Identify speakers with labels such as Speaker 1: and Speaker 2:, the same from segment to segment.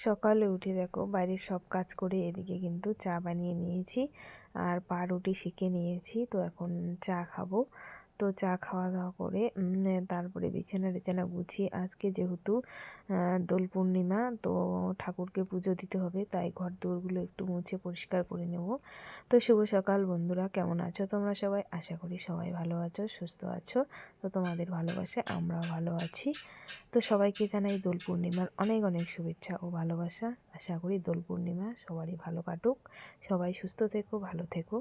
Speaker 1: সকালে উঠে দেখো বাইরের সব কাজ করে এদিকে কিন্তু চা বানিয়ে নিয়েছি আর পাউরুটি সেঁকে নিয়েছি। তো এখন চা খাবো। তো চা খাওয়া দাওয়া করে তারপরে বিছানা টিছানা গুছিয়ে আজকে যেহেতু দোল পূর্ণিমা, তো ঠাকুরকে পুজো দিতে হবে, তাই ঘর দোরগুলো একটু মুছে পরিষ্কার করে নেব। তো শুভ সকাল বন্ধুরা, কেমন আছো তোমরা সবাই? আশা করি সবাই ভালো আছো, সুস্থ আছো। তো তোমাদের ভালোবাসায় আমরাও ভালো আছি। তো সবাইকে জানাই দোল পূর্ণিমার অনেক অনেক শুভেচ্ছা ও ভালোবাসা। আশা করি দোল পূর্ণিমা সবারই ভালো কাটুক, সবাই সুস্থ থেকো, ভালো থেকো।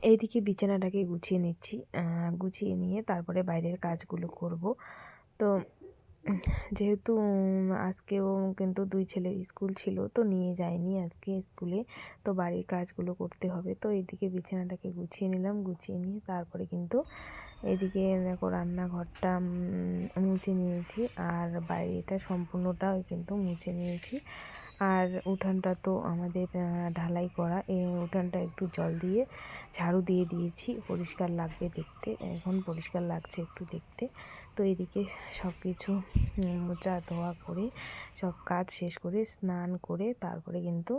Speaker 1: এইদিকে বিছানাটাকে গুছিয়ে নিচ্ছি, গুছিয়ে নিয়ে তারপরে বাইরের কাজগুলো করব। তো যেহেতু আজকেও কিন্তু দুই ছেলের স্কুল ছিল, তো নিয়ে যায়নি আজকে স্কুলে, তো বাড়ির কাজগুলো করতে হবে। তো এইদিকে বিছানাটাকে গুছিয়ে নিলাম, গুছিয়ে নিয়ে তারপরে কিন্তু এদিকে দেখো রান্নাঘরটা মুছে নিয়েছি আর বাইরেটা সম্পূর্ণটা কিন্তু মুছে নিয়েছি। আর উঠানটা তো আমাদের ঢালাই করা, এই উঠানটা একটু জল দিয়ে ঝাড়ু দিয়ে দিয়েছি, পরিষ্কার লাগবে দেখতে, এখন পরিষ্কার লাগছে একটু দেখতে। তো এদিকে সব কিছু মোছা ধোয়া করে সব কাজ শেষ করে স্নান করে তারপরে কিন্তু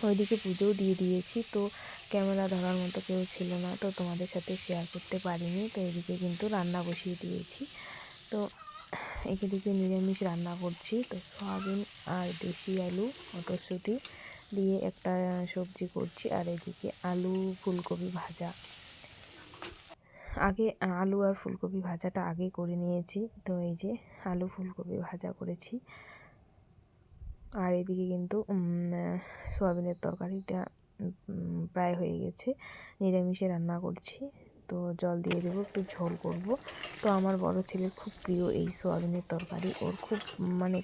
Speaker 1: ওইদিকে পুজোও দিয়ে দিয়েছি। তো ক্যামেরা ধরার মতো কেউ ছিল না, তো তোমাদের সাথে শেয়ার করতে পারিনি। তো এদিকে কিন্তু রান্না বসিয়ে দিয়েছি। তো এদিকে নিরামিষ রান্না করছি। তো সয়াবিন আর দেশি আলু মটরশুঁটি দিয়ে একটা সবজি করছি, আর এদিকে আলু ফুলকপি ভাজা। আগে আলু আর ফুলকপি ভাজাটা আগে করে নিয়েছি। তো এই যে আলু ফুলকপি ভাজা করেছি। আর এদিকে কিন্তু সয়াবিনের তরকারিটা প্রায় হয়ে গেছে, নিরামিষে রান্না করছি। তো জল দিয়ে দেবো, একটু ঝোল করব। তো আমার বড় ছেলের খুব প্রিয় এই সয়াবিনের তরকারি, ওর খুব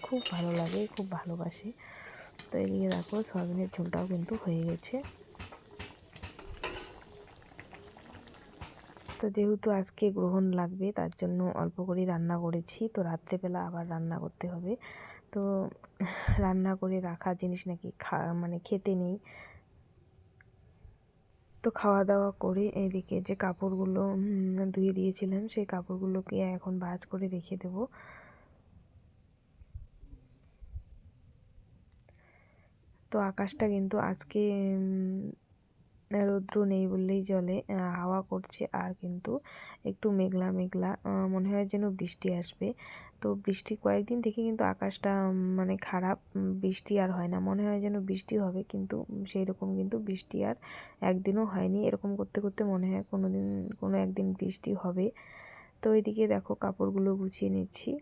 Speaker 1: খুব ভালো লাগে, খুব ভালোবাসে। তো এদিকে দেখো সয়াবিনের ঝোলটাও কিন্তু হয়ে গেছে। তো যেহেতু আজকে গ্রহণ লাগবে, তার জন্য অল্প করেই রান্না করেছি। তো রাত্রেবেলা আবার রান্না করতে হবে। তো রান্না করে রাখা জিনিস নাকি খেতে নেই। তো খাওয়া দাওয়া করে এদিকে যে কাপড়গুলো ধুয়ে দিয়েছিলাম, সেই কাপড়গুলোকে এখন ভাঁজ করে রেখে দেব। তো আকাশটা কিন্তু আজকে রৌদ্র নেই বললেই চলে, হাওয়া করছে আর কিন্তু একটু মেঘলা মেঘলা, মনে হয় যেন বৃষ্টি আসবে। তো বৃষ্টি কয়েকদিন থেকে কিন্তু আকাশটা খারাপ, বৃষ্টি আর হয় না, মনে হয় যেন বৃষ্টি হবে, কিন্তু সেই রকম কিন্তু বৃষ্টি আর একদিনও হয়নি। এরকম করতে করতে মনে হয় কোনো একদিন বৃষ্টি হবে। তো এদিকে দেখো কাপড়গুলো গুছিয়ে নিচ্ছি।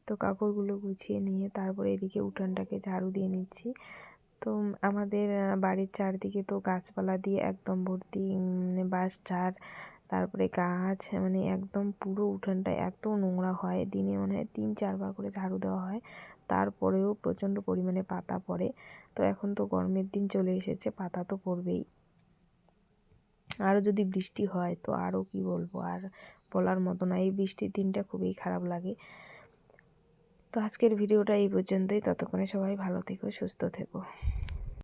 Speaker 1: তো কাপড়গুলো গুছিয়ে নিয়ে তারপরে এদিকে উঠানটাকে ঝাড়ু দিয়ে নিচ্ছি। তো আমাদের বাড়ির চারদিকে তো গাছপালা দিয়ে একদম ভর্তি, বাঁশ ঝাড়, তারপরে গাছ, একদম পুরো উঠানটা এত নোংরা হয়, দিনে মনে হয় 3-4 বার করে ঝাড়ু দেওয়া হয়, তারপরেও প্রচণ্ড পরিমাণে পাতা পড়ে। তো এখন তো গরমের দিন চলে এসেছে, পাতা তো পড়বেই। আরও যদি বৃষ্টি হয় তো আরও কি বলবো, আর বলার মতো না, এই বৃষ্টির দিনটা খুবই খারাপ লাগে। তো আজকের ভিডিওটা এই পর্যন্তই। ততক্ষণে সবাই ভালো থেকো, সুস্থ থেকো।